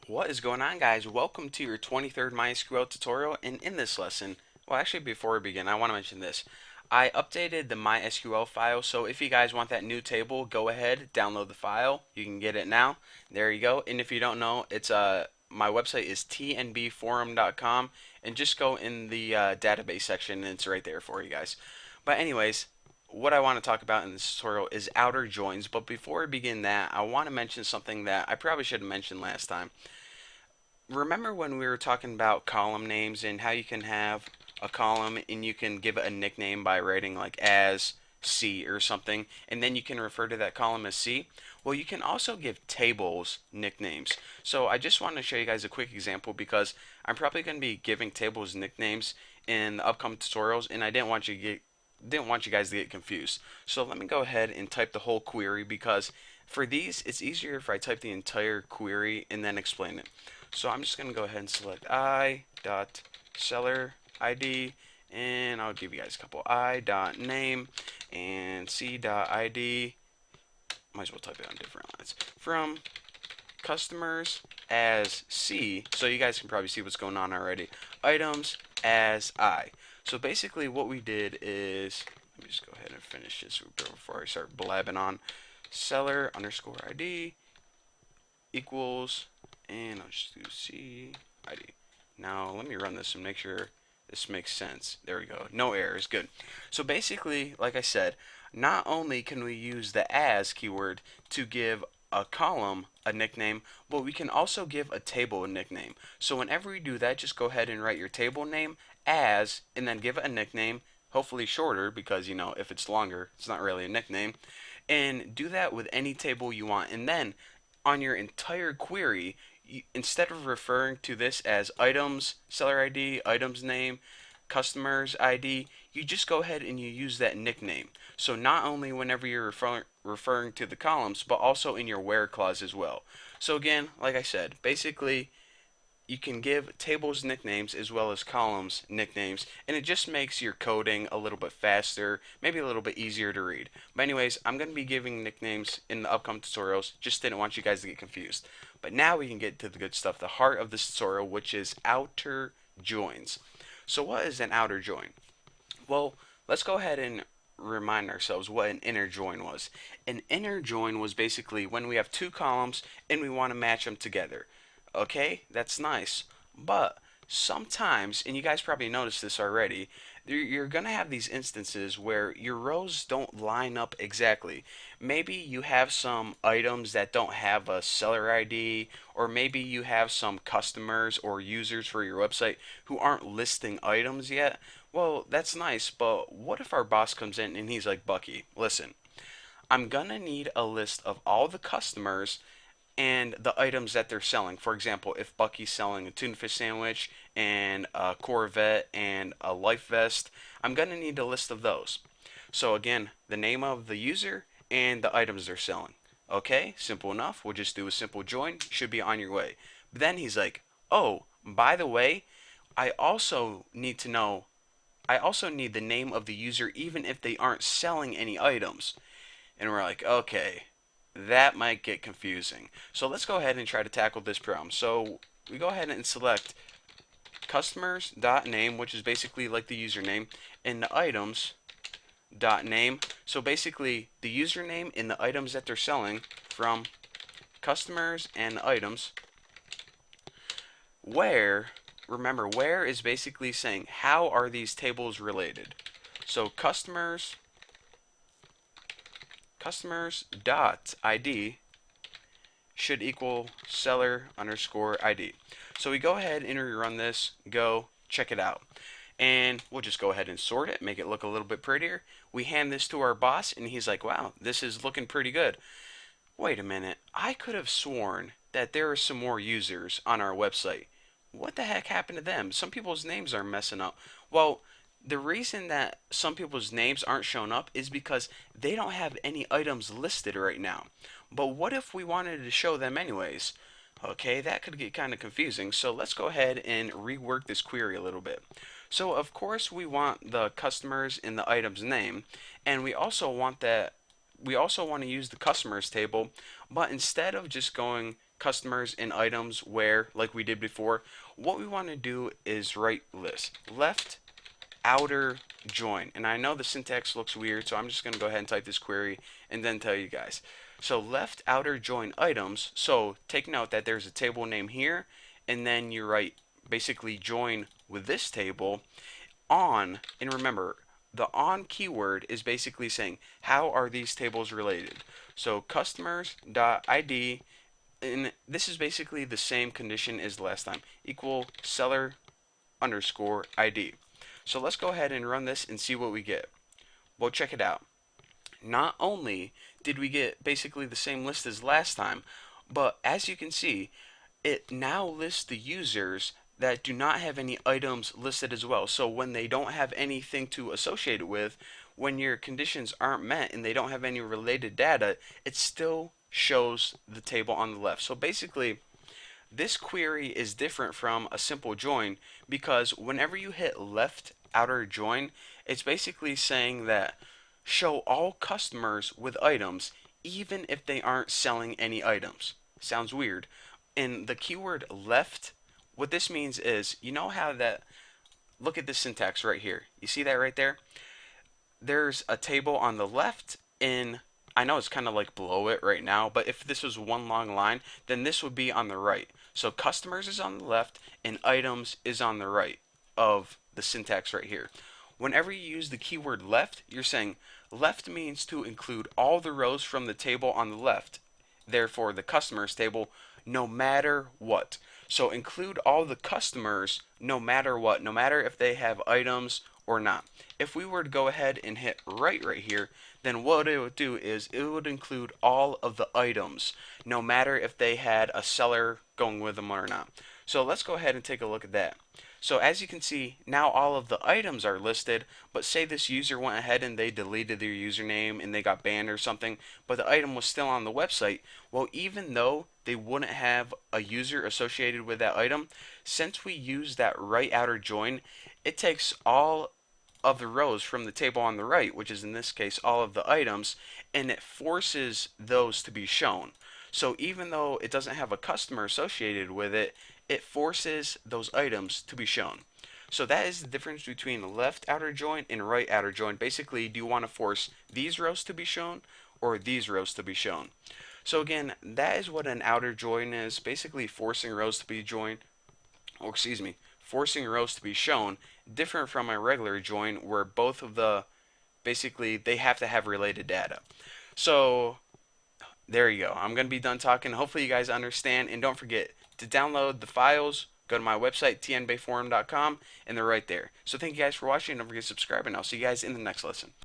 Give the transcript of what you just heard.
What is going on, guys? Welcome to your 23rd MySQL tutorial. And in this lesson, well, actually, before we begin, I want to mention this. I updated the MySQL file, so if you guys want that new table, go ahead, download the file. You can get it now. There you go. And if you don't know, it's my website is tnbforum.com, and just go in the database section, and it's right there for you guys. But anyways, what I want to talk about in this tutorial is outer joins. But before we begin that, I want to mention something that I probably should have mentioned last time. Remember when we were talking about column names and how you can have a column and you can give it a nickname by writing like as C or something, and then you can refer to that column as C? Well, you can also give tables nicknames. So I just want to show you guys a quick example because I'm probably going to be giving tables nicknames in the upcoming tutorials, and I didn't want you guys to get confused. So let me go ahead and type the whole query because for these, it's easier if I type the entire query and then explain it. So I'm just going to go ahead and select I dot seller ID, and I'll give you guys a couple. I dot name and C dot ID. Might as well type it on different lines. From customers as C, so you guys can probably see what's going on already. Items as I. So basically what we did is, let me just go ahead and finish this before I start blabbing on. Seller underscore ID equals, and I'll just do C ID. Now let me run this and make sure this makes sense. There we go. No errors. Good. So basically, like I said, not only can we use the as keyword to give a column a nickname, but we can also give a table a nickname. So whenever we do that, just go ahead and write your table name as, and then give it a nickname, hopefully shorter because, if it's longer, it's not really a nickname. And do that with any table you want. And then on your entire query, instead of referring to this as items, seller ID, items name, customers ID, you just go ahead and you use that nickname. So not only whenever you're referring to the columns, but also in your where clause as well. So again, like I said, basically you can give tables nicknames as well as columns nicknames, and it just makes your coding a little bit faster, maybe a little bit easier to read. But anyways, I'm going to be giving nicknames in the upcoming tutorials, just didn't want you guys to get confused. But now we can get to the good stuff, the heart of this tutorial, which is outer joins. So what is an outer join? Well, let's go ahead and remind ourselves what an inner join was. An inner join was basically when we have two columns and we want to match them together. Okay, that's nice. But sometimes, and you guys probably noticed this already, you're going to have these instances where your rows don't line up exactly. Maybe you have some items that don't have a seller ID, or maybe you have some customers or users for your website who aren't listing items yet. Well, that's nice, but what if our boss comes in and he's like, Bucky, listen, I'm gonna need a list of all the customers and the items that they're selling. For example, if Bucky's selling a tuna fish sandwich and a Corvette and a life vest, I'm going to need a list of those. So again, the name of the user and the items they're selling. Okay, simple enough. We'll just do a simple join. Should be on your way. But then he's like, oh, by the way, I also need to know, I also need the name of the user even if they aren't selling any items. And we're like, okay, that might get confusing. So let's go ahead and try to tackle this problem. So we go ahead and select customers.name, which is basically like the username, and the items.name. So basically the username and the items that they're selling from customers and items. Where, remember, where is basically saying how are these tables related. So customers dot ID should equal seller underscore ID. So we go ahead and rerun this, go check it out. And we'll just go ahead and sort it, make it look a little bit prettier. We hand this to our boss and he's like, wow, this is looking pretty good. Wait a minute, I could have sworn that there are some more users on our website. What the heck happened to them? Some people's names are messing up. Well, the reason that some people's names aren't showing up is because they don't have any items listed right now. But what if we wanted to show them anyways? Okay, that could get kind of confusing. So let's go ahead and rework this query a little bit. So of course we want the customers in the item's name, and we also want to use the customers table, but instead of just going customers and items where, like we did before, what we want to do is write list left outer join. And I know the syntax looks weird, so I'm just going to go ahead and type this query and then tell you guys. So left outer join items. So take note that there's a table name here, and then you write basically join with this table on. And remember, the on keyword is basically saying how are these tables related. So customers.id, and this is basically the same condition as last time, equal seller underscore ID. So let's go ahead and run this and see what we get. Well, check it out. Not only did we get basically the same list as last time, but as you can see, it now lists the users that do not have any items listed as well. So when they don't have anything to associate it with, when your conditions aren't met and they don't have any related data, it still shows the table on the left. So basically, this query is different from a simple join because whenever you hit left outer join, it's basically saying that show all customers with items even if they aren't selling any items. Sounds weird. In the keyword left, what this means is, you know how that, look at this syntax right here. You see that right there? There's a table on the left in, I know it's kind of like below it right now, but if this was one long line, then this would be on the right. So customers is on the left and items is on the right of the syntax right here. Whenever you use the keyword left, you're saying left means to include all the rows from the table on the left, therefore the customers table, no matter what. So include all the customers no matter what, no matter if they have items or not. If we were to go ahead and hit right here, then what it would do is it would include all of the items, no matter if they had a seller going with them or not. So let's go ahead and take a look at that. So as you can see, now all of the items are listed, but say this user went ahead and they deleted their username and they got banned or something, but the item was still on the website. Well, even though they wouldn't have a user associated with that item, since we use that right outer join, it takes all of the rows from the table on the right, which is in this case all of the items, and it forces those to be shown. So even though it doesn't have a customer associated with it, it forces those items to be shown. So that is the difference between left outer join and right outer join. Basically, do you want to force these rows to be shown or these rows to be shown? So again, that is what an outer join is, basically forcing rows to be joined, or excuse me, forcing rows to be shown, different from a regular join where both of the, basically they have to have related data. So there you go. I'm going to be done talking. Hopefully you guys understand, and don't forget to download the files. Go to my website, tnbayforum.com, and they're right there. So thank you guys for watching. Don't forget to subscribe, and I'll see you guys in the next lesson.